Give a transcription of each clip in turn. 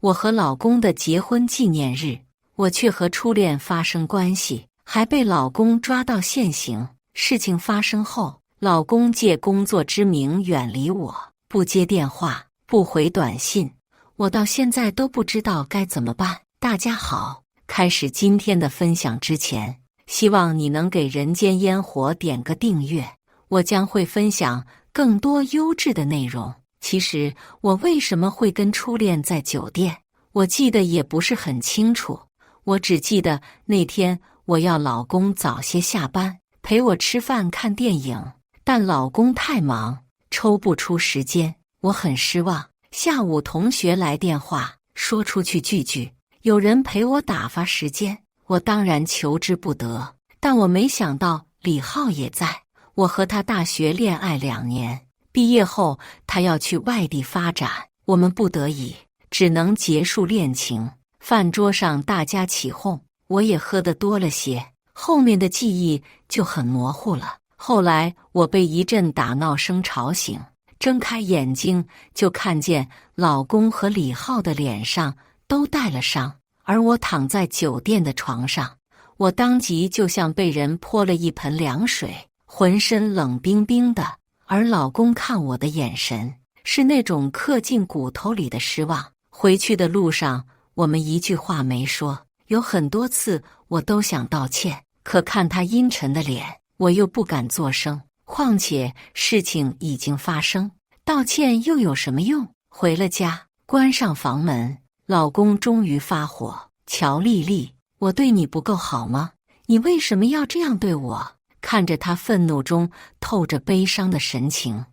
我和老公的结婚纪念日，我却和初恋发生关系，还被老公抓到现行。事情发生后，老公借工作之名远离我，不接电话，不回短信，我到现在都不知道该怎么办。大家好，开始今天的分享之前，希望你能给人间烟火点个订阅，我将会分享更多优质的内容。其实我为什么会跟初恋在酒店，我记得也不是很清楚，我只记得那天我要老公早些下班，陪我吃饭看电影，但老公太忙，抽不出时间，我很失望。下午同学来电话，说出去聚聚，有人陪我打发时间，我当然求之不得。但我没想到李浩也在，我和他大学恋爱2年。毕业后，他要去外地发展，我们不得已只能结束恋情。饭桌上大家起哄，我也喝得多了些，后面的记忆就很模糊了。后来我被一阵打闹声吵醒，睁开眼睛就看见老公和李浩的脸上都带了伤，而我躺在酒店的床上，我当即就像被人泼了一盆凉水，浑身冷冰冰的。而老公看我的眼神是那种刻进骨头里的失望。回去的路上，我们一句话没说，有很多次我都想道歉，可看他阴沉的脸，我又不敢作声。况且事情已经发生，道歉又有什么用？回了家，关上房门，老公终于发火：乔丽丽，我对你不够好吗？你为什么要这样对我？看着他愤怒中透着悲伤的神情，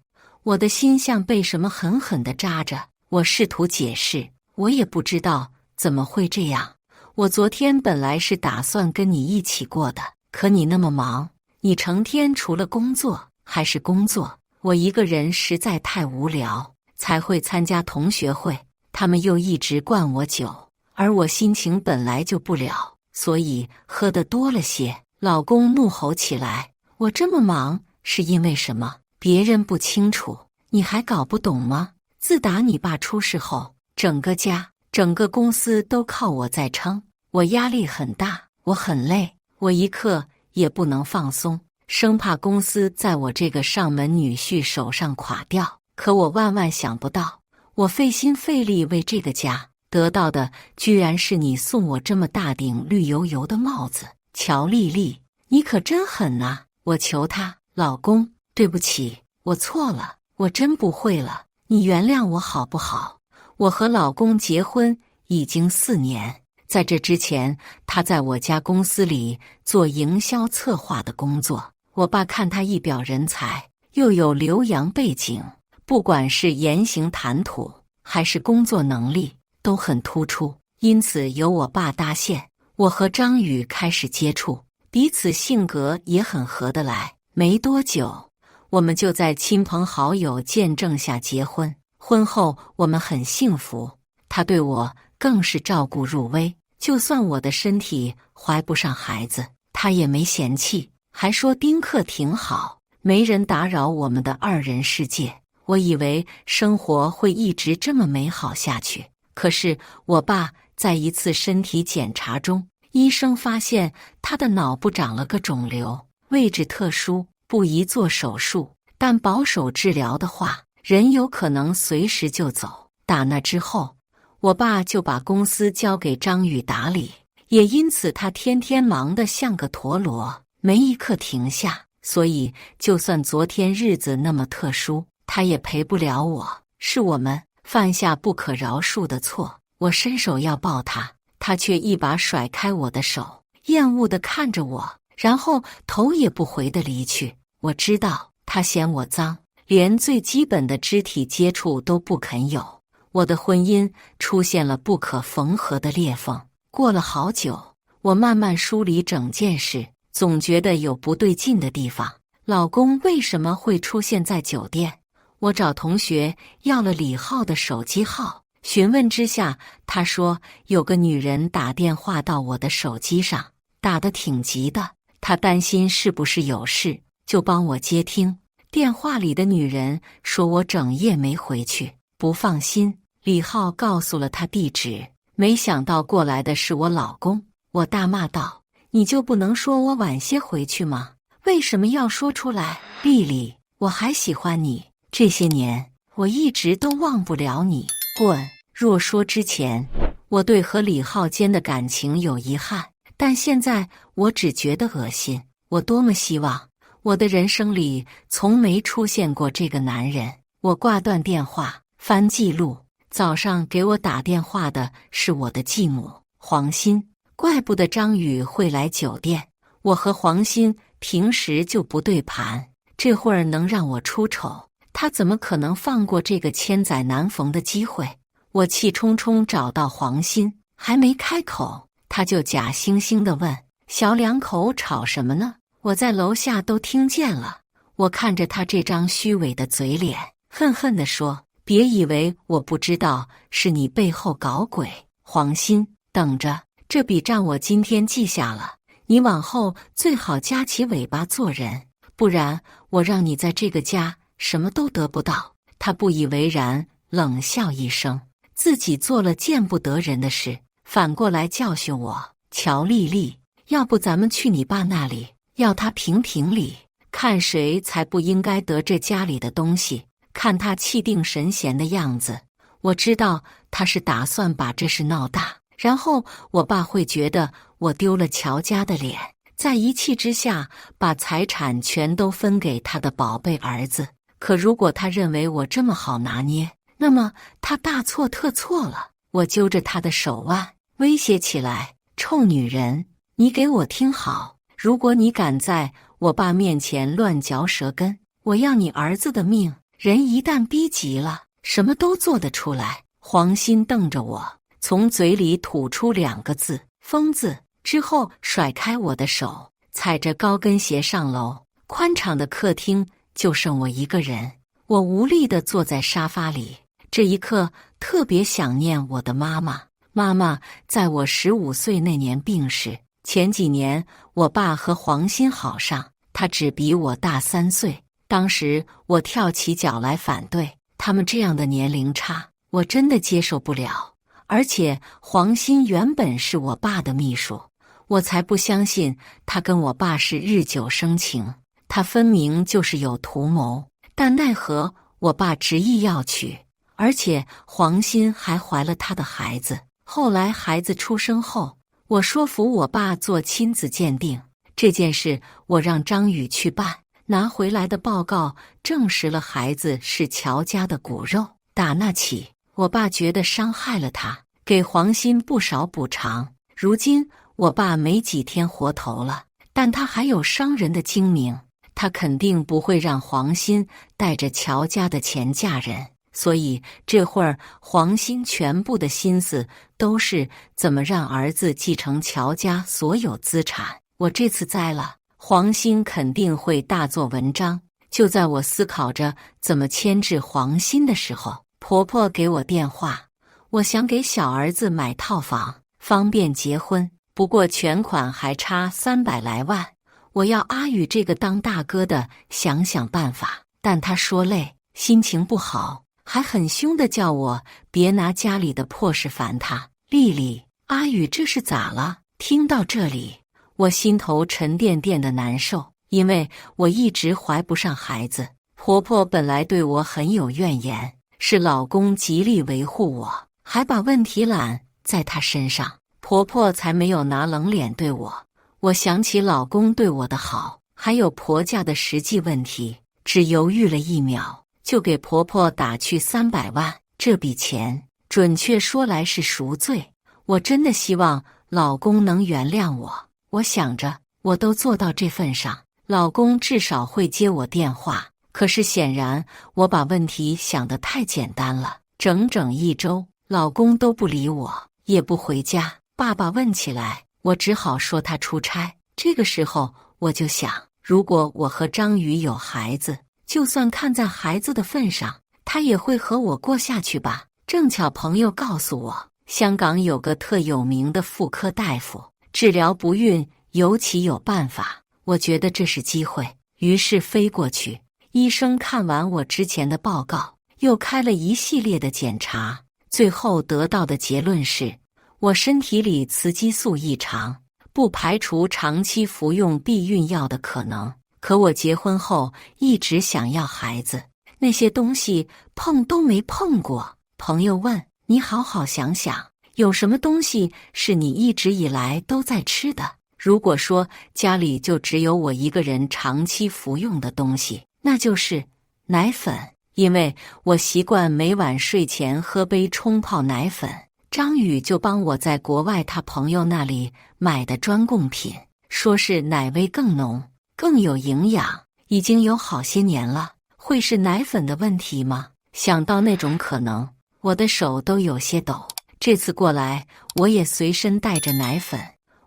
我的心像被什么狠狠地扎着。我试图解释，我也不知道怎么会这样。我昨天本来是打算跟你一起过的，可你那么忙，你成天除了工作还是工作，我一个人实在太无聊，才会参加同学会。他们又一直灌我酒，而我心情本来就不了，所以喝得多了些。老公怒吼起来：我这么忙是因为什么？别人不清楚，你还搞不懂吗？自打你爸出事后，整个家、整个公司都靠我在撑，我压力很大，我很累，我一刻也不能放松，生怕公司在我这个上门女婿手上垮掉。可我万万想不到，我费心费力为这个家，得到的居然是你送我这么大顶绿油油的帽子。乔丽丽，你可真狠啊！我求他：老公，对不起，我错了，我真不会了，你原谅我好不好？我和老公结婚已经4年，在这之前，他在我家公司里做营销策划的工作。我爸看他一表人才，又有留洋背景，不管是言行谈吐还是工作能力都很突出，因此由我爸搭线。我和张宇开始接触，彼此性格也很合得来。没多久，我们就在亲朋好友见证下结婚。婚后我们很幸福，他对我更是照顾入微，就算我的身体怀不上孩子，他也没嫌弃，还说丁克挺好，没人打扰我们的2人世界。我以为生活会一直这么美好下去，可是我爸在一次身体检查中，医生发现他的脑部长了个肿瘤，位置特殊，不宜做手术，但保守治疗的话，人有可能随时就走。打那之后，我爸就把公司交给张宇打理，也因此他天天忙得像个陀螺，没一刻停下。所以就算昨天日子那么特殊，他也陪不了我。是我们犯下不可饶恕的错。我伸手要抱他，他却一把甩开我的手，厌恶地看着我，然后头也不回地离去。我知道他嫌我脏，连最基本的肢体接触都不肯有。我的婚姻出现了不可缝合的裂缝。过了好久，我慢慢梳理整件事，总觉得有不对劲的地方。老公为什么会出现在酒店？我找同学要了李浩的手机号，询问之下，他说有个女人打电话到我的手机上，打得挺急的，他担心是不是有事，就帮我接听。电话里的女人说我整夜没回去，不放心。李浩告诉了他地址，没想到过来的是我老公。我大骂道：“你就不能说我晚些回去吗？为什么要说出来？丽丽，我还喜欢你，这些年我一直都忘不了你。滚！”若说之前我对和李浩间的感情有遗憾，但现在我只觉得恶心。我多么希望我的人生里从没出现过这个男人。我挂断电话，翻记录，早上给我打电话的是我的继母黄鑫。怪不得张宇会来酒店，我和黄鑫平时就不对盘，这会儿能让我出丑，他怎么可能放过这个千载难逢的机会？我气冲冲找到黄鑫，还没开口，他就假惺惺地问：“小两口吵什么呢？”我在楼下都听见了。我看着他这张虚伪的嘴脸，恨恨地说：“别以为我不知道是你背后搞鬼。黄鑫，等着，这笔账我今天记下了，你往后最好夹起尾巴做人，不然我让你在这个家什么都得不到。”他不以为然，冷笑一声，自己做了见不得人的事，反过来教训我：“乔丽丽，要不咱们去你爸那里，要他评评理，看谁才不应该得这家里的东西。”看他气定神闲的样子，我知道他是打算把这事闹大，然后我爸会觉得我丢了乔家的脸，在一气之下把财产全都分给他的宝贝儿子。可如果他认为我这么好拿捏，那么他大错特错了。我揪着他的手腕，威胁起来：“臭女人，你给我听好，如果你敢在我爸面前乱嚼舌根，我要你儿子的命！”人一旦逼急了，什么都做得出来。黄鑫瞪着我，从嘴里吐出2个字：“疯子。”之后甩开我的手，踩着高跟鞋上楼。宽敞的客厅就剩我一个人，我无力地坐在沙发里。这一刻特别想念我的妈妈。妈妈在我15岁那年病逝。前几年我爸和黄鑫好上，他只比我大3岁。当时我跳起脚来反对，他们这样的年龄差，我真的接受不了。而且黄鑫原本是我爸的秘书，我才不相信他跟我爸是日久生情，他分明就是有图谋。但奈何我爸执意要娶，而且黄鑫还怀了他的孩子。后来孩子出生后，我说服我爸做亲子鉴定，这件事我让张宇去办。拿回来的报告证实了孩子是乔家的骨肉。打那起，我爸觉得伤害了他，给黄鑫不少补偿。如今我爸没几天活头了，但他还有商人的精明，他肯定不会让黄鑫带着乔家的钱嫁人。所以这会儿黄鑫全部的心思都是怎么让儿子继承乔家所有资产。我这次栽了，黄鑫肯定会大做文章。就在我思考着怎么牵制黄鑫的时候，婆婆给我电话，我想给小儿子买套房，方便结婚，不过全款还差300来万，我要阿宇这个当大哥的想想办法。但他说累，心情不好，还很凶地叫我别拿家里的破事烦他。丽丽，阿宇这是咋了？听到这里，我心头沉甸甸的难受，因为我一直怀不上孩子。婆婆本来对我很有怨言，是老公极力维护我，还把问题揽在他身上，婆婆才没有拿冷脸对我。我想起老公对我的好，还有婆家的实际问题，只犹豫了1秒，就给婆婆打去300万。这笔钱准确说来是赎罪，我真的希望老公能原谅我。我想着，我都做到这份上，老公至少会接我电话。可是显然，我把问题想得太简单了。整整1周，老公都不理我，也不回家。爸爸问起来，我只好说他出差。这个时候，我就想，如果我和张宇有孩子，就算看在孩子的份上，他也会和我过下去吧。正巧朋友告诉我，香港有个特有名的妇科大夫，治疗不孕尤其有办法。我觉得这是机会，于是飞过去。医生看完我之前的报告，又开了一系列的检查，最后得到的结论是，我身体里雌激素异常，不排除长期服用避孕药的可能。可我结婚后一直想要孩子，那些东西碰都没碰过。朋友问：你好好想想，有什么东西是你一直以来都在吃的？如果说家里就只有我一个人长期服用的东西，那就是奶粉。因为我习惯每晚睡前喝杯冲泡奶粉，张宇就帮我在国外他朋友那里买的专供品，说是奶味更浓，更有营养。已经有好些年了，会是奶粉的问题吗？想到那种可能，我的手都有些抖。这次过来，我也随身带着奶粉，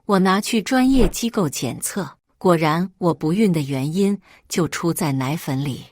我拿去专业机构检测，果然我不孕的原因就出在奶粉里。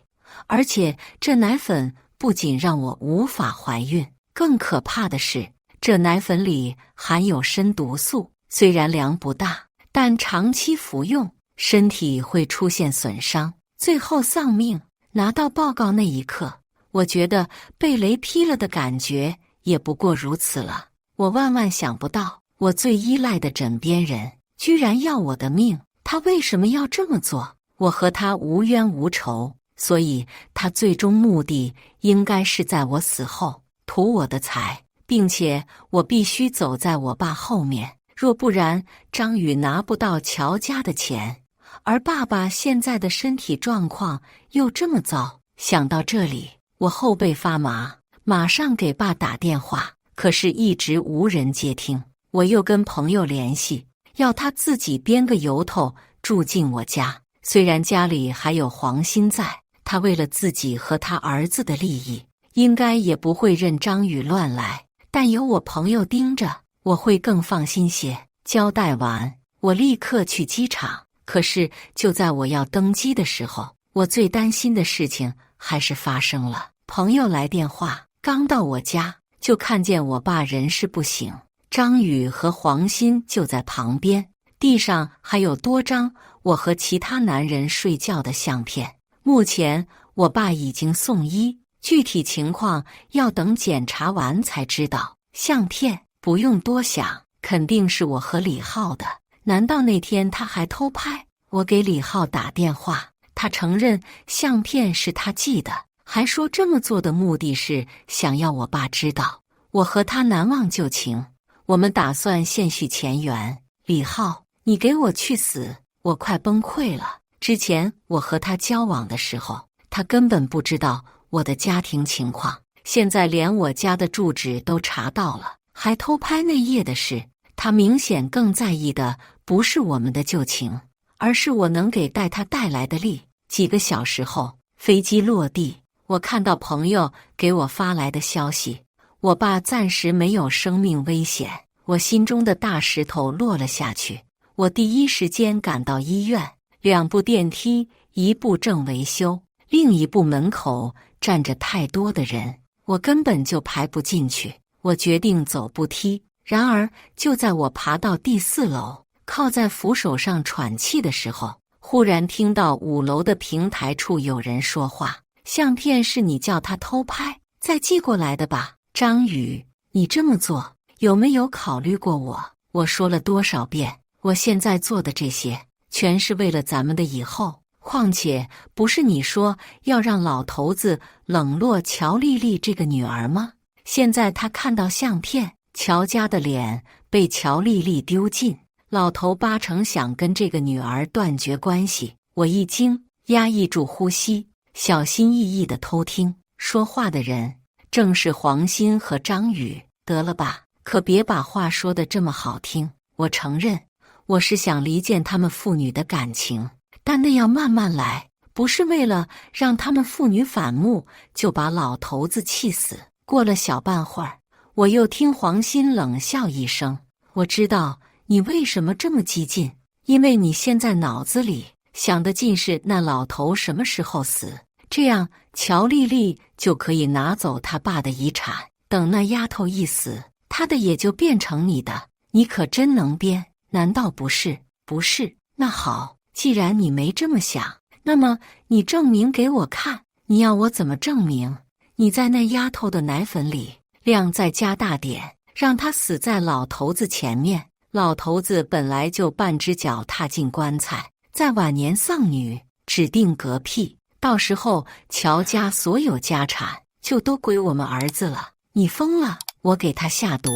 而且这奶粉不仅让我无法怀孕，更可怕的是，这奶粉里含有砷毒素，虽然量不大，但长期服用，身体会出现损伤，最后丧命。拿到报告那一刻，我觉得被雷劈了的感觉也不过如此了。我万万想不到，我最依赖的枕边人居然要我的命，他为什么要这么做？我和他无冤无仇，所以他最终目的应该是在我死后图我的财，并且我必须走在我爸后面，若不然张宇拿不到乔家的钱，而爸爸现在的身体状况又这么糟。想到这里，我后背发麻，马上给爸打电话，可是一直无人接听。我又跟朋友联系，要他自己编个由头住进我家，虽然家里还有黄鑫在，他为了自己和他儿子的利益，应该也不会任张宇乱来，但有我朋友盯着，我会更放心些。交代完，我立刻去机场。可是就在我要登机的时候，我最担心的事情还是发生了。朋友来电话，刚到我家，就看见我爸人事不省，张宇和黄鑫就在旁边，地上还有多张我和其他男人睡觉的相片。目前我爸已经送医，具体情况要等检查完才知道。相片不用多想，肯定是我和李浩的。难道那天他还偷拍？我给李浩打电话，他承认相片是他寄的，还说这么做的目的是想要我爸知道我和他难忘旧情，我们打算现续前缘。李浩，你给我去死！我快崩溃了。之前我和他交往的时候，他根本不知道我的家庭情况，现在连我家的住址都查到了，还偷拍那夜的事。他明显更在意的不是我们的旧情，而是我能给他带来的利。几个小时后，飞机落地，我看到朋友给我发来的消息，我爸暂时没有生命危险。我心中的大石头落了下去。我第一时间赶到医院，2部电梯，一部正维修，另一部门口站着太多的人，我根本就排不进去。我决定走步梯。然而，就在我爬到第4楼，靠在扶手上喘气的时候，忽然听到5楼的平台处有人说话：“相片是你叫他偷拍，再寄过来的吧？张宇，你这么做有没有考虑过我？”我说了多少遍，我现在做的这些，全是为了咱们的以后。况且，不是你说要让老头子冷落乔丽丽这个女儿吗？现在他看到相片，乔家的脸被乔丽丽丢尽，老头8成想跟这个女儿断绝关系。我一惊，压抑住呼吸，小心翼翼地偷听。说话的人正是黄鑫和张宇。得了吧，可别把话说得这么好听。我承认，我是想离间他们父女的感情，但那要慢慢来，不是为了让他们父女反目就把老头子气死。过了小半会儿，我又听黄鑫冷笑一声：“我知道你为什么这么激进，因为你现在脑子里想的尽是那老头什么时候死，这样乔丽丽就可以拿走他爸的遗产。等那丫头一死，他的也就变成你的。你可真能编，难道不是？不是？那好，既然你没这么想，那么你证明给我看。你要我怎么证明？你在那丫头的奶粉里量再加大点，让他死在老头子前面。老头子本来就半只脚踏进棺材，在晚年丧女，指定嗝屁，到时候乔家所有家产就都归我们儿子了。你疯了！我给他下毒，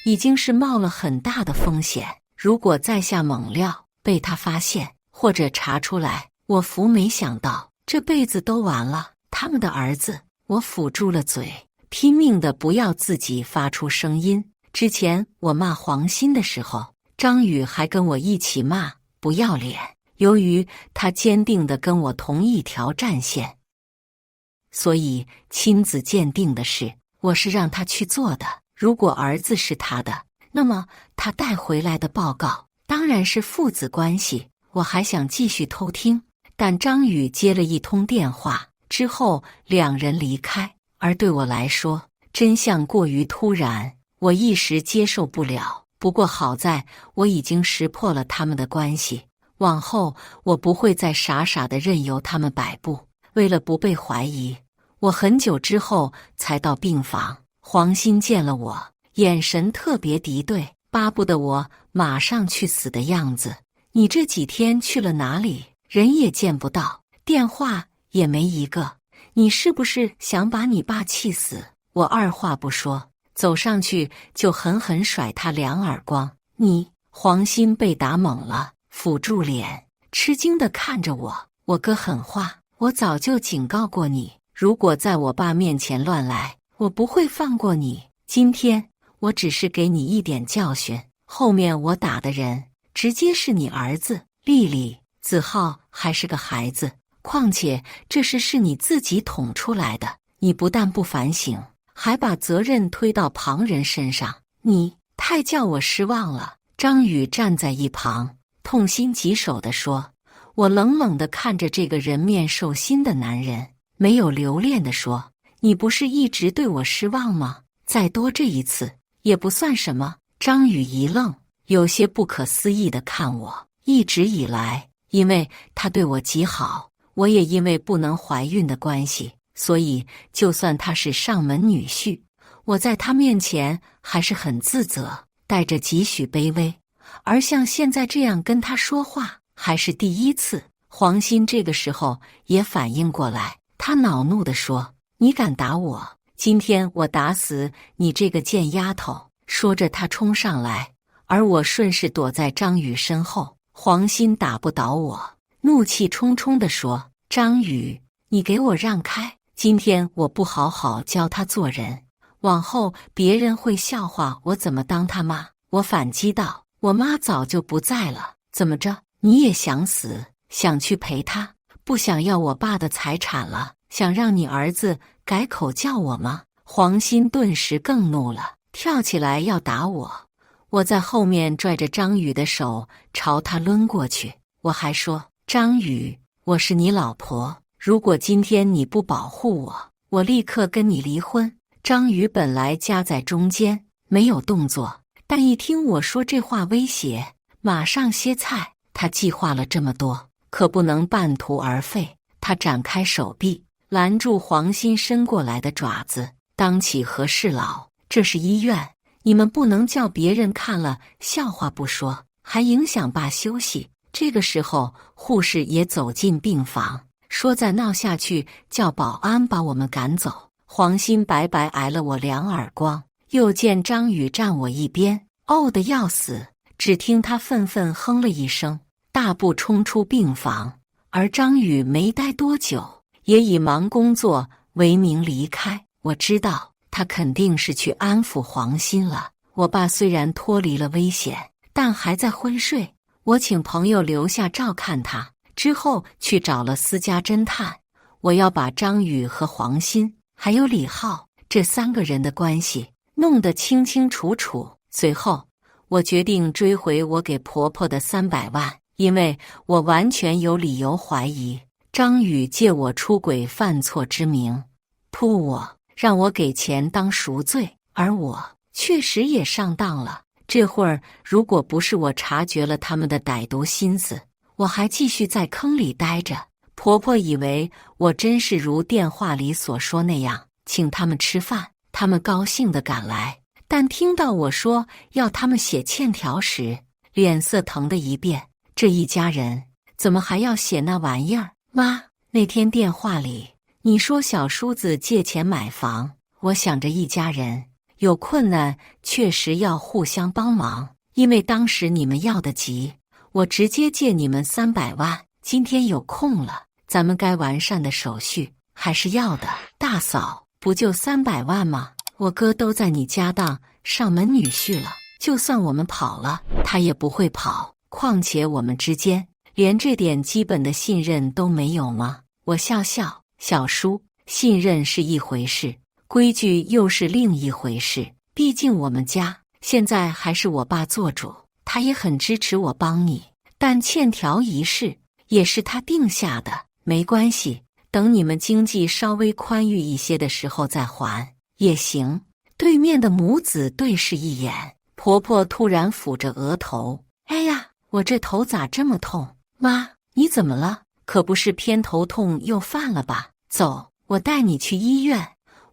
已经是冒了很大的风险，如果再下猛料，被他发现或者查出来，我福没想到这辈子都完了。他们的儿子，我辅住了嘴，拼命的不要自己发出声音。之前我骂黄鑫的时候，张宇还跟我一起骂不要脸。由于他坚定地跟我同一条战线，所以亲子鉴定的事我是让他去做的。如果儿子是他的，那么他带回来的报告当然是父子关系。我还想继续偷听，但张宇接了一通电话之后，两人离开。而对我来说，真相过于突然，我一时接受不了。不过好在我已经识破了他们的关系，往后我不会再傻傻地任由他们摆布。为了不被怀疑，我很久之后才到病房。黄鑫见了我，眼神特别敌对，巴不得我马上去死的样子。你这几天去了哪里？人也见不到，电话也没一个，你是不是想把你爸气死？我二话不说，走上去就狠狠甩他2耳光。你！黄鑫被打懵了，抚住脸，吃惊地看着我。我哥狠话，我早就警告过你，如果在我爸面前乱来，我不会放过你。今天我只是给你一点教训，后面我打的人直接是你儿子丽丽。子浩还是个孩子，况且这事是你自己捅出来的，你不但不反省，还把责任推到旁人身上，你太叫我失望了。张宇站在一旁，痛心疾首地说。我冷冷地看着这个人面兽心的男人，没有留恋地说，你不是一直对我失望吗？再多这一次也不算什么。张宇一愣，有些不可思议地看我。一直以来，因为他对我极好，我也因为不能怀孕的关系，所以就算他是上门女婿，我在他面前还是很自责，带着几许卑微。而像现在这样跟他说话，还是第一次。黄鑫这个时候也反应过来，他恼怒地说，你敢打我？今天我打死你这个贱丫头！说着他冲上来，而我顺势躲在张宇身后。黄鑫打不倒我，怒气冲冲地说，张宇，你给我让开！今天我不好好教他做人，往后别人会笑话我怎么当他妈。我反击道，我妈早就不在了，怎么着？你也想死，想去陪他，不想要我爸的财产了，想让你儿子改口叫我吗？黄鑫顿时更怒了，跳起来要打我。我在后面拽着张宇的手朝他抡过去，我还说，张宇，我是你老婆，如果今天你不保护我，我立刻跟你离婚。张宇本来夹在中间，没有动作，但一听我说这话威胁，马上歇菜。他计划了这么多，可不能半途而废。他展开手臂，拦住黄鑫伸过来的爪子，当起和事佬，这是医院，你们不能叫别人看了笑话不说，还影响爸休息。这个时候，护士也走进病房，说再闹下去叫保安把我们赶走。黄鑫白白挨了我2耳光，又见张宇站我一边，怄得要死，只听他愤愤哼了一声，大步冲出病房。而张宇没待多久，也以忙工作为名离开。我知道他肯定是去安抚黄鑫了。我爸虽然脱离了危险，但还在昏睡，我请朋友留下照看他，之后去找了私家侦探。我要把张宇和黄鑫还有李浩这3个人的关系弄得清清楚楚。随后我决定追回我给婆婆的300万，因为我完全有理由怀疑张宇借我出轨犯错之名扑我，让我给钱当赎罪，而我确实也上当了。这会儿如果不是我察觉了他们的歹毒心思，我还继续在坑里待着。婆婆以为我真是如电话里所说那样请他们吃饭，他们高兴地赶来，但听到我说要他们写欠条时，脸色疼得一变。这一家人怎么还要写那玩意儿？妈，那天电话里你说小叔子借钱买房，我想着一家人有困难确实要互相帮忙，因为当时你们要得急，我直接借你们300万。今天有空了，咱们该完善的手续还是要的。大嫂，不就300万吗？我哥都在你家当上门女婿了，就算我们跑了，他也不会跑。况且我们之间连这点基本的信任都没有吗？我笑笑，小叔，信任是一回事，规矩又是另一回事。毕竟我们家现在还是我爸做主，他也很支持我帮你，但欠条一事也是他定下的，没关系，等你们经济稍微宽裕一些的时候再还也行。对面的母子对视一眼，婆婆突然抚着额头，哎呀，我这头咋这么痛？妈，你怎么了？可不是偏头痛又犯了吧？走，我带你去医院。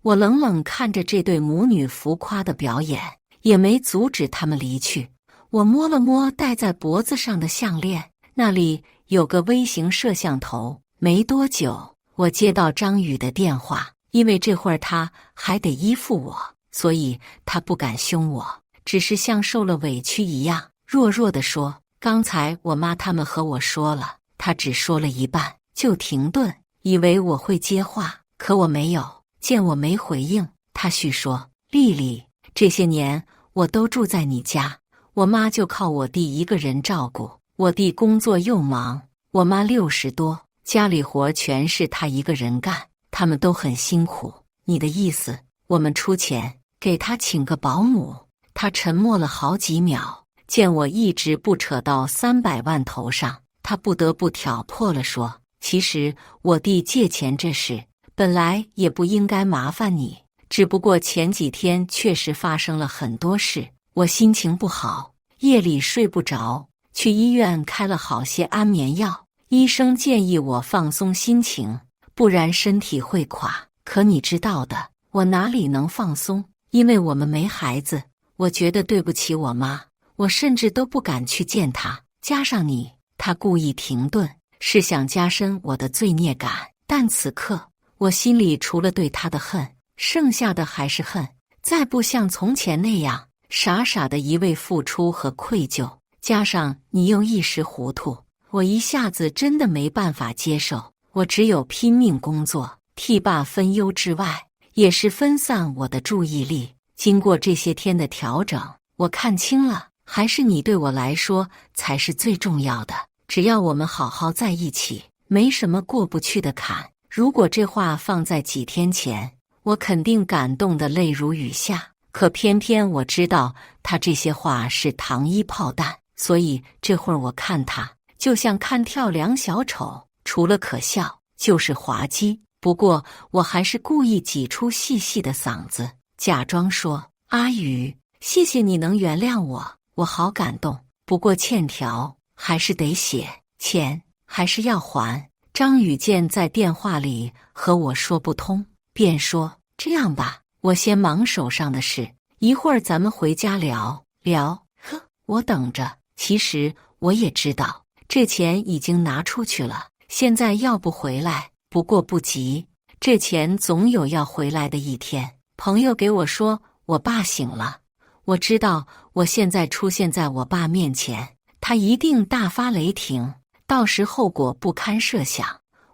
我冷冷看着这对母女浮夸的表演，也没阻止他们离去。我摸了摸戴在脖子上的项链，那里有个微型摄像头。没多久，我接到张宇的电话，因为这会儿他还得依附我，所以他不敢凶我，只是像受了委屈一样，弱弱地说：“刚才我妈他们和我说了。”他只说了一半就停顿，以为我会接话，可我没有。见我没回应，他续说：“丽丽，这些年我都住在你家，我妈就靠我弟一个人照顾。我弟工作又忙，我妈60多，家里活全是他一个人干，他们都很辛苦。你的意思，我们出钱给他请个保姆？”他沉默了好几秒，见我一直不扯到300万头上，他不得不挑破了说：“其实我弟借钱这事本来也不应该麻烦你，只不过前几天确实发生了很多事，我心情不好，夜里睡不着，去医院开了好些安眠药，医生建议我放松心情，不然身体会垮。可你知道的，我哪里能放松？因为我们没孩子，我觉得对不起我妈，我甚至都不敢去见她。加上你。”他故意停顿，是想加深我的罪孽感，但此刻我心里除了对他的恨，剩下的还是恨。再不像从前那样傻傻的一味付出和愧疚，加上你又一时糊涂，我一下子真的没办法接受。我只有拼命工作，替爸分忧之外，也是分散我的注意力。经过这些天的调整，我看清了，还是你对我来说才是最重要的。只要我们好好在一起，没什么过不去的坎。如果这话放在几天前，我肯定感动得泪如雨下。可偏偏我知道他这些话是糖衣炮弹，所以这会儿我看他就像看跳梁小丑，除了可笑就是滑稽。不过我还是故意挤出细细的嗓子，假装说：“阿宇，谢谢你能原谅我，我好感动。不过欠条还是得写，钱还是要还。”张宇见在电话里和我说不通，便说：“这样吧，我先忙手上的事，一会儿咱们回家聊聊。”呵，我等着。其实我也知道，这钱已经拿出去了，现在要不回来，不过不急，这钱总有要回来的一天。朋友给我说，我爸醒了。我知道我现在出现在我爸面前，他一定大发雷霆，到时后果不堪设想。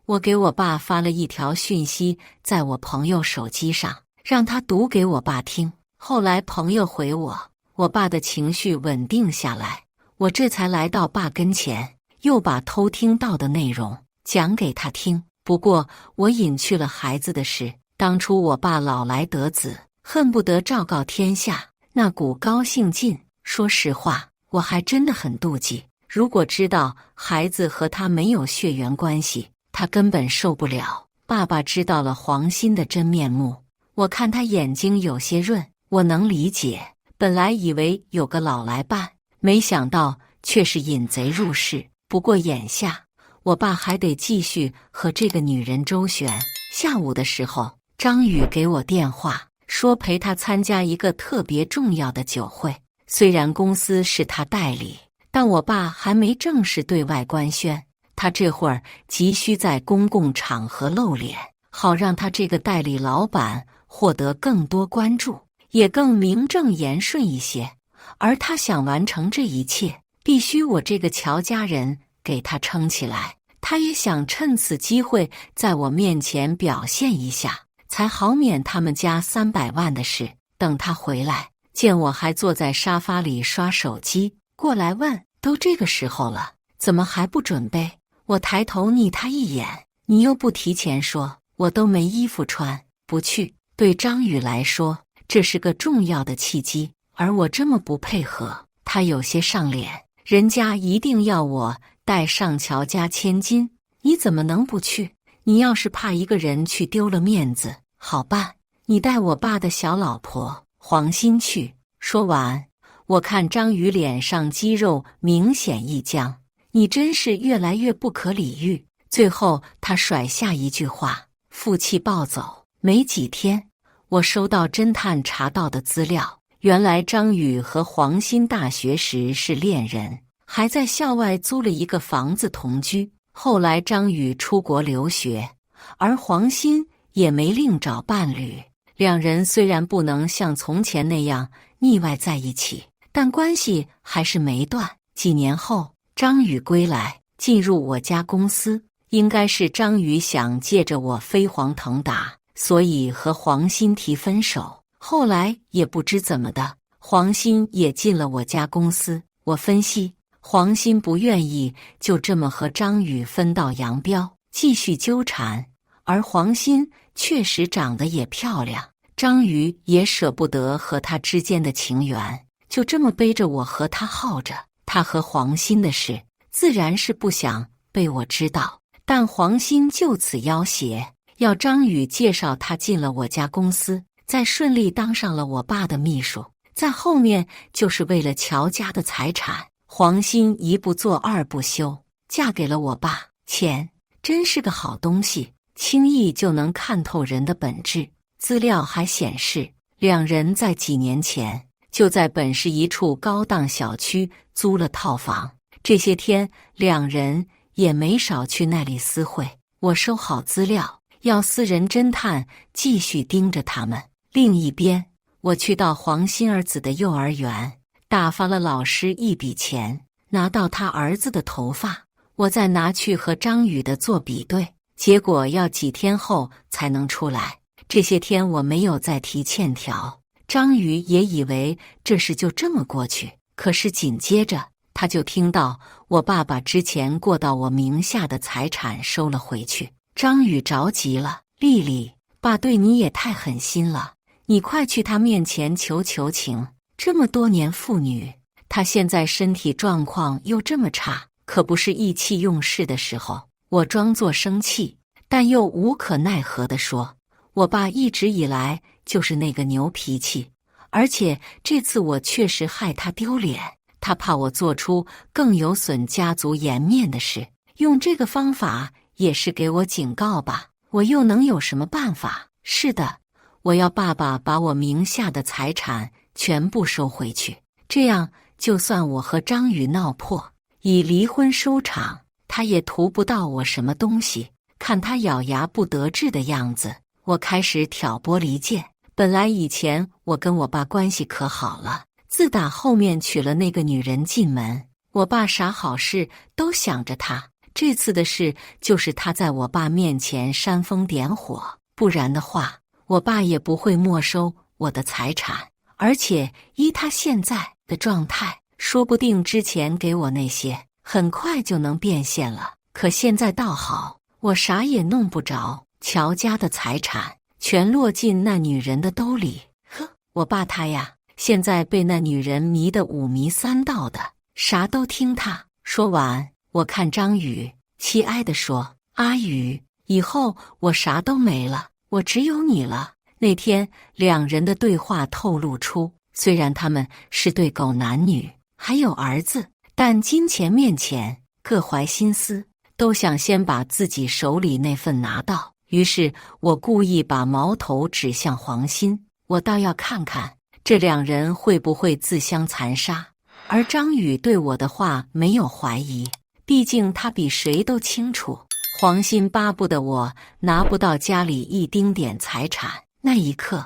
我给我爸发了一条讯息，在我朋友手机上，让他读给我爸听。后来朋友回我爸的情绪稳定下来，我这才来到爸跟前，又把偷听到的内容讲给他听。不过我隐去了孩子的事，当初我爸老来得子，恨不得昭告天下，那股高兴劲，说实话，我还真的很妒忌。如果知道孩子和他没有血缘关系，他根本受不了。爸爸知道了黄鑫的真面目，我看他眼睛有些润，我能理解。本来以为有个老来伴，没想到却是引贼入室。不过眼下我爸还得继续和这个女人周旋。下午的时候，张宇给我电话，说陪他参加一个特别重要的酒会。虽然公司是他代理，但我爸还没正式对外官宣。他这会儿急需在公共场合露脸，好让他这个代理老板获得更多关注，也更名正言顺一些。而他想完成这一切，必须我这个乔家人给他撑起来。他也想趁此机会在我面前表现一下，才好免他们家300万的事。等他回来，见我还坐在沙发里刷手机，过来问：都这个时候了，怎么还不准备？我抬头睨他一眼：你又不提前说，我都没衣服穿，不去。对张宇来说，这是个重要的契机，而我这么不配合，他有些上脸。人家一定要我带上乔家千金，你怎么能不去？你要是怕一个人去丢了面子，好办，你带我爸的小老婆黄欣去。说完，我看张宇脸上肌肉明显一僵，你真是越来越不可理喻。最后他甩下一句话，负气暴走。没几天，我收到侦探查到的资料，原来张宇和黄欣大学时是恋人，还在校外租了一个房子同居。后来张宇出国留学，而黄欣也没另找伴侣。两人虽然不能像从前那样腻歪在一起，但关系还是没断。几年后，张宇归来，进入我家公司。应该是张宇想借着我飞黄腾达，所以和黄欣提分手。后来也不知怎么的，黄欣也进了我家公司。我分析，黄欣不愿意就这么和张宇分道扬镳，继续纠缠。而黄欣确实长得也漂亮，张宇也舍不得和他之间的情缘，就这么背着我和他耗着。他和黄欣的事，自然是不想被我知道。但黄欣就此要挟，要张宇介绍他进了我家公司，再顺利当上了我爸的秘书。在后面就是为了乔家的财产，黄欣一不做二不休，嫁给了我爸。钱真是个好东西，轻易就能看透人的本质。资料还显示，两人在几年前就在本市一处高档小区租了套房，这些天两人也没少去那里私会。我收好资料，要私人侦探继续盯着他们。另一边，我去到黄欣儿子的幼儿园，打发了老师一笔钱，拿到他儿子的头发，我再拿去和张宇的做比对，结果要几天后才能出来。这些天我没有再提欠条，张宇也以为这事就这么过去。可是紧接着他就听到我爸把之前过到我名下的财产收了回去。张宇着急了：丽丽，爸对你也太狠心了，你快去他面前求求情。这么多年父女，他现在身体状况又这么差，可不是意气用事的时候。我装作生气，但又无可奈何地说，我爸一直以来就是那个牛脾气，而且这次我确实害他丢脸，他怕我做出更有损家族颜面的事，用这个方法也是给我警告吧。我又能有什么办法？是的，我要爸爸把我名下的财产全部收回去，这样就算我和张宇闹破，以离婚收场，他也图不到我什么东西。看他咬牙不得志的样子，我开始挑拨离间。本来以前我跟我爸关系可好了，自打后面娶了那个女人进门，我爸啥好事都想着他。这次的事就是他在我爸面前煽风点火，不然的话，我爸也不会没收我的财产。而且依他现在的状态，说不定之前给我那些很快就能变现了。可现在倒好，我啥也弄不着，乔家的财产全落进那女人的兜里。呵，我爸他呀，现在被那女人迷得五迷三道的，啥都听他。说完，我看张宇，凄哀地说：阿宇，以后我啥都没了，我只有你了。那天两人的对话透露出，虽然他们是对狗男女，还有儿子，但金钱面前各怀心思，都想先把自己手里那份拿到。于是我故意把矛头指向黄欣，我倒要看看这两人会不会自相残杀。而张宇对我的话没有怀疑，毕竟他比谁都清楚，黄鑫巴不得我拿不到家里一丁点财产。那一刻，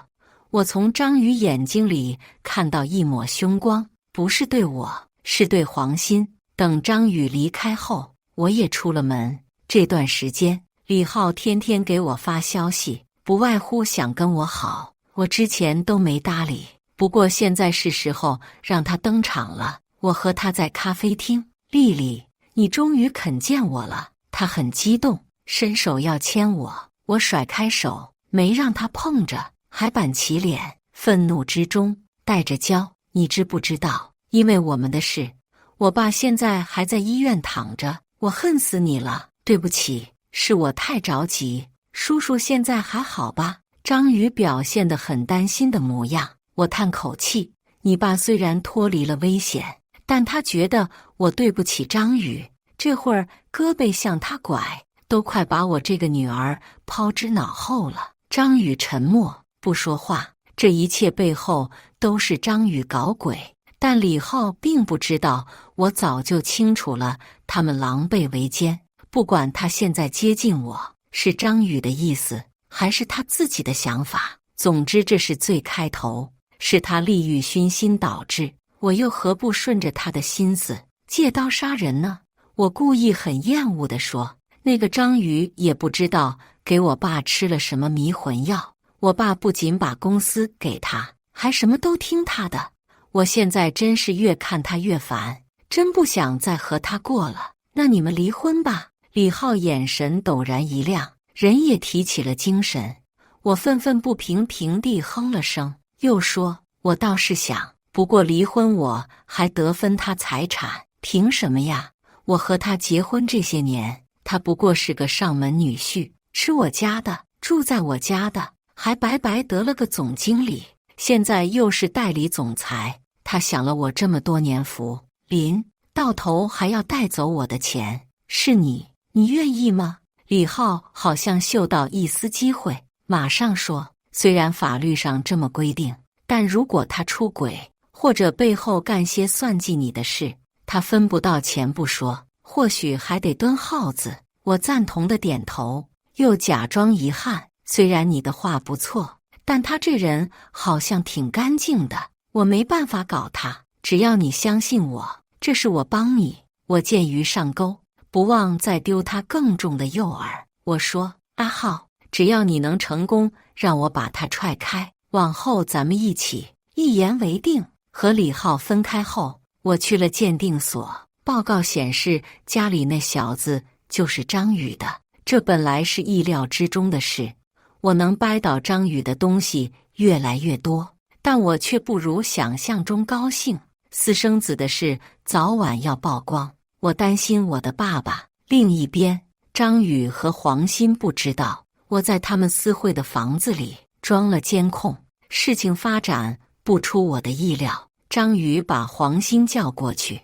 我从张宇眼睛里看到一抹凶光，不是对我，是对黄鑫。等张宇离开后，我也出了门。这段时间，李浩天天给我发消息，不外乎想跟我好，我之前都没搭理。不过现在是时候让他登场了。我和他在咖啡厅，丽丽，你终于肯见我了。他很激动，伸手要牵我，我甩开手，没让他碰着，还板起脸，愤怒之中带着娇。你知不知道，因为我们的事，我爸现在还在医院躺着，我恨死你了。对不起，是我太着急。叔叔现在还好吧？张宇表现得很担心的模样。我叹口气，你爸虽然脱离了危险，但他觉得我对不起张宇，这会儿胳膊向他拐，都快把我这个女儿抛之脑后了。张宇沉默不说话，这一切背后都是张宇搞鬼，但李浩并不知道，我早就清楚了，他们狼狈为奸。不管他现在接近我是张宇的意思，还是他自己的想法，总之这是最开头。是他利欲熏心导致，我又何不顺着他的心思借刀杀人呢？我故意很厌恶地说，那个张宇也不知道给我爸吃了什么迷魂药，我爸不仅把公司给他，还什么都听他的。我现在真是越看他越烦，真不想再和他过了。那你们离婚吧。李浩眼神陡然一亮，人也提起了精神。我愤愤不平，平地哼了声，又说，我倒是想，不过离婚我还得分他财产，凭什么呀？我和他结婚这些年，他不过是个上门女婿，吃我家的，住在我家的，还白白得了个总经理，现在又是代理总裁。他享了我这么多年福，临到头还要带走我的钱，是你愿意吗？李浩好像嗅到一丝机会，马上说，虽然法律上这么规定，但如果他出轨，或者背后干些算计你的事，他分不到钱不说，或许还得蹲耗子。我赞同的点头，又假装遗憾，虽然你的话不错，但他这人好像挺干净的，我没办法搞他，只要你相信我，这是我帮你。我见鱼上钩，不忘再丢他更重的诱饵。我说，阿浩，只要你能成功让我把他踹开，往后咱们一起。一言为定。和李浩分开后，我去了鉴定所，报告显示家里那小子就是张宇的。这本来是意料之中的事，我能掰倒张宇的东西越来越多，但我却不如想象中高兴。私生子的事早晚要曝光，我担心我的爸爸。另一边，张宇和黄鑫不知道我在他们私会的房子里装了监控。事情发展不出我的意料，张宇把黄鑫叫过去，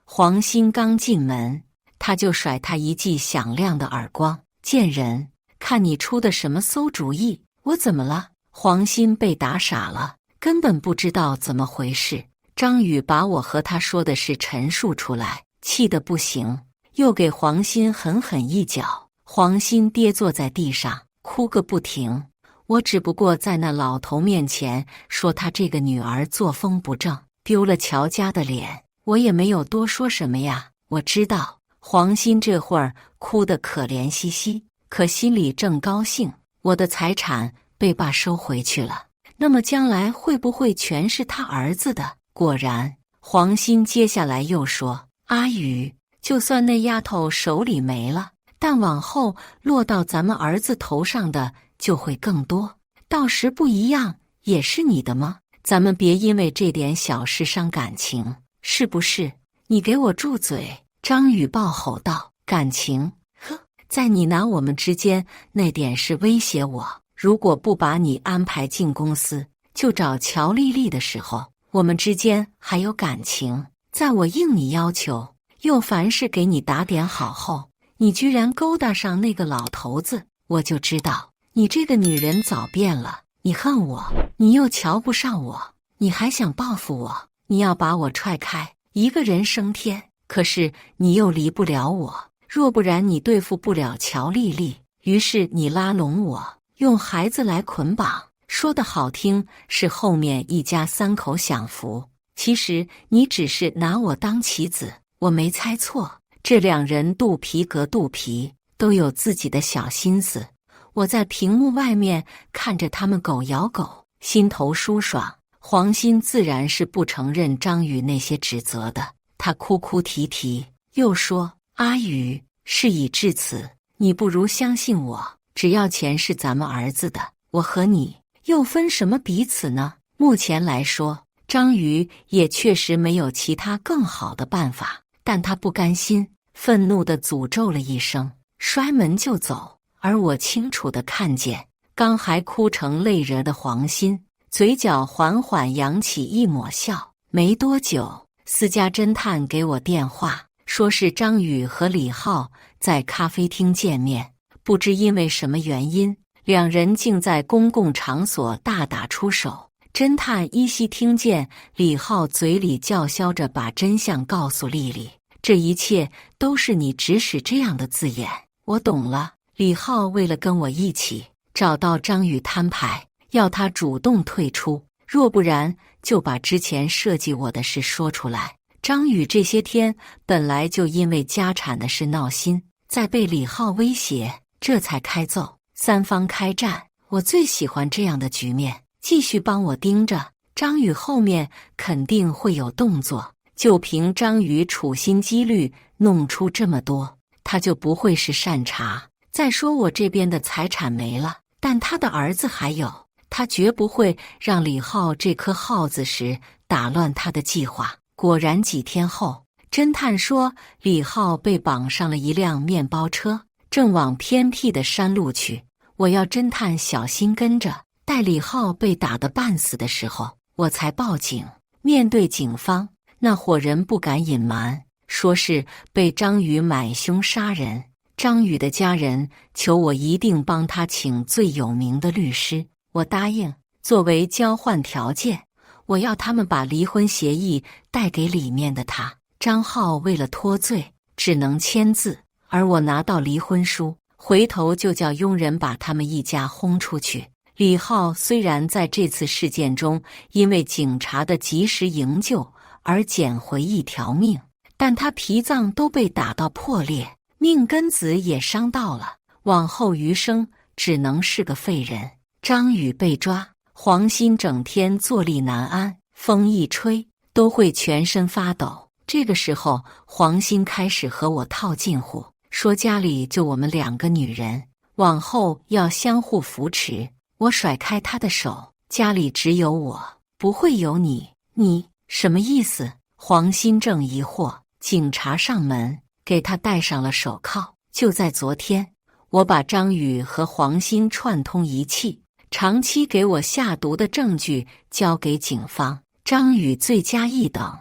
黄鑫刚进门，他就甩他一记响亮的耳光。贱人，看你出的什么馊主意？我怎么了？黄鑫被打傻了，根本不知道怎么回事。张宇把我和他说的事陈述出来，气得不行，又给黄鑫狠狠一脚。黄鑫跌坐在地上，哭个不停。我只不过在那老头面前说他这个女儿作风不正，丢了乔家的脸，我也没有多说什么呀。我知道黄鑫这会儿哭得可怜兮兮，可心里正高兴，我的财产被爸收回去了，那么将来会不会全是他儿子的？果然，黄鑫接下来又说，阿宇，就算那丫头手里没了，但往后落到咱们儿子头上的就会更多，到时不一样也是你的吗？咱们别因为这点小事伤感情，是不是？你给我住嘴！张宇暴吼道，感情？呵，在你拿我们之间那点事威胁我，如果不把你安排进公司，就找乔丽丽的时候，我们之间还有感情。在我应你要求，又凡事给你打点好后，你居然勾搭上那个老头子，我就知道你这个女人早变了。你恨我，你又瞧不上我，你还想报复我，你要把我踹开，一个人升天。可是你又离不了我，若不然你对付不了乔丽丽，于是你拉拢我，用孩子来捆绑。说得好听是后面一家三口享福，其实你只是拿我当棋子。我没猜错，这两人肚皮隔肚皮，都有自己的小心思。我在屏幕外面看着他们狗咬狗，心头舒爽。黄鑫自然是不承认张宇那些指责的，他哭哭啼啼，又说：“阿宇，事已至此，你不如相信我，只要钱是咱们儿子的，我和你又分什么彼此呢？”目前来说，张宇也确实没有其他更好的办法，但他不甘心，愤怒地诅咒了一声，摔门就走。而我清楚地看见，刚还哭成泪人的黄鑫，嘴角缓缓扬起一抹笑。没多久，私家侦探给我电话，说是张宇和李浩在咖啡厅见面，不知因为什么原因，两人竟在公共场所大打出手。侦探依稀听见李浩嘴里叫嚣着把真相告诉丽丽，这一切都是你指使这样的字眼。我懂了，李浩为了跟我一起找到张宇摊牌，要他主动退出，若不然就把之前设计我的事说出来。张宇这些天本来就因为家产的事闹心，再被李浩威胁，这才开揍，三方开战。我最喜欢这样的局面，继续帮我盯着，张宇后面肯定会有动作。就凭张宇处心积虑弄出这么多，他就不会是善茬。再说我这边的财产没了，但他的儿子还有，他绝不会让李浩这颗耗子时打乱他的计划。果然几天后，侦探说李浩被绑上了一辆面包车，正往偏僻的山路去。我要侦探小心跟着，待李浩被打得半死的时候，我才报警。面对警方，那伙人不敢隐瞒，说是被张宇买凶杀人。张宇的家人求我一定帮他请最有名的律师，我答应。作为交换条件，我要他们把离婚协议带给里面的他。张浩为了脱罪，只能签字，而我拿到离婚书，回头就叫佣人把他们一家轰出去。李浩虽然在这次事件中因为警察的及时营救而捡回一条命，但他脾脏都被打到破裂，命根子也伤到了，往后余生只能是个废人。张宇被抓，黄鑫整天坐立难安，风一吹都会全身发抖。这个时候，黄鑫开始和我套近乎，说家里就我们两个女人，往后要相互扶持。我甩开他的手，家里只有我，不会有你。你什么意思？黄鑫正疑惑，警察上门给他戴上了手铐。就在昨天，我把张宇和黄鑫串通一气，长期给我下毒的证据交给警方。张宇罪加一等，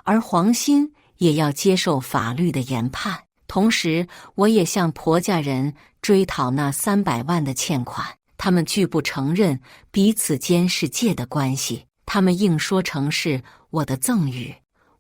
而黄鑫也要接受法律的研判。同时，我也向婆家人追讨那300万的欠款。他们拒不承认彼此间是借的关系，他们硬说成是我的赠与。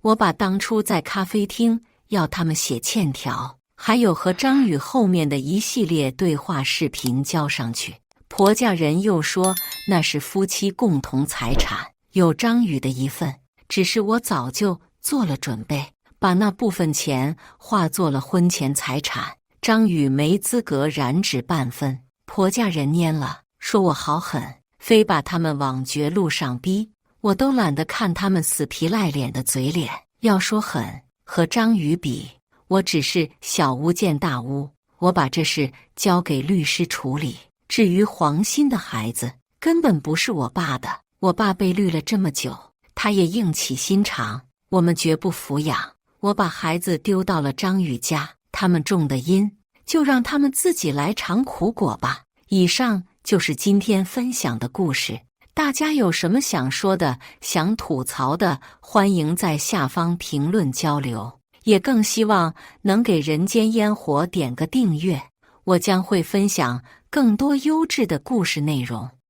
我把当初在咖啡厅要他们写欠条，还有和张宇后面的一系列对话视频交上去。婆家人又说那是夫妻共同财产，有张宇的一份，只是我早就做了准备，把那部分钱化作了婚前财产，张宇没资格染指半分。婆家人蔫了，说我好狠，非把他们往绝路上逼。我都懒得看他们死皮赖脸的嘴脸。要说狠，和张宇比，我只是小巫见大巫。我把这事交给律师处理。至于黄鑫的孩子，根本不是我爸的。我爸被绿了这么久，他也硬起心肠，我们绝不抚养。我把孩子丢到了张宇家，他们种的因，就让他们自己来尝苦果吧。以上就是今天分享的故事，大家有什么想说的、想吐槽的，欢迎在下方评论交流，也更希望能给人间烟火点个订阅，我将会分享更多优质的故事内容。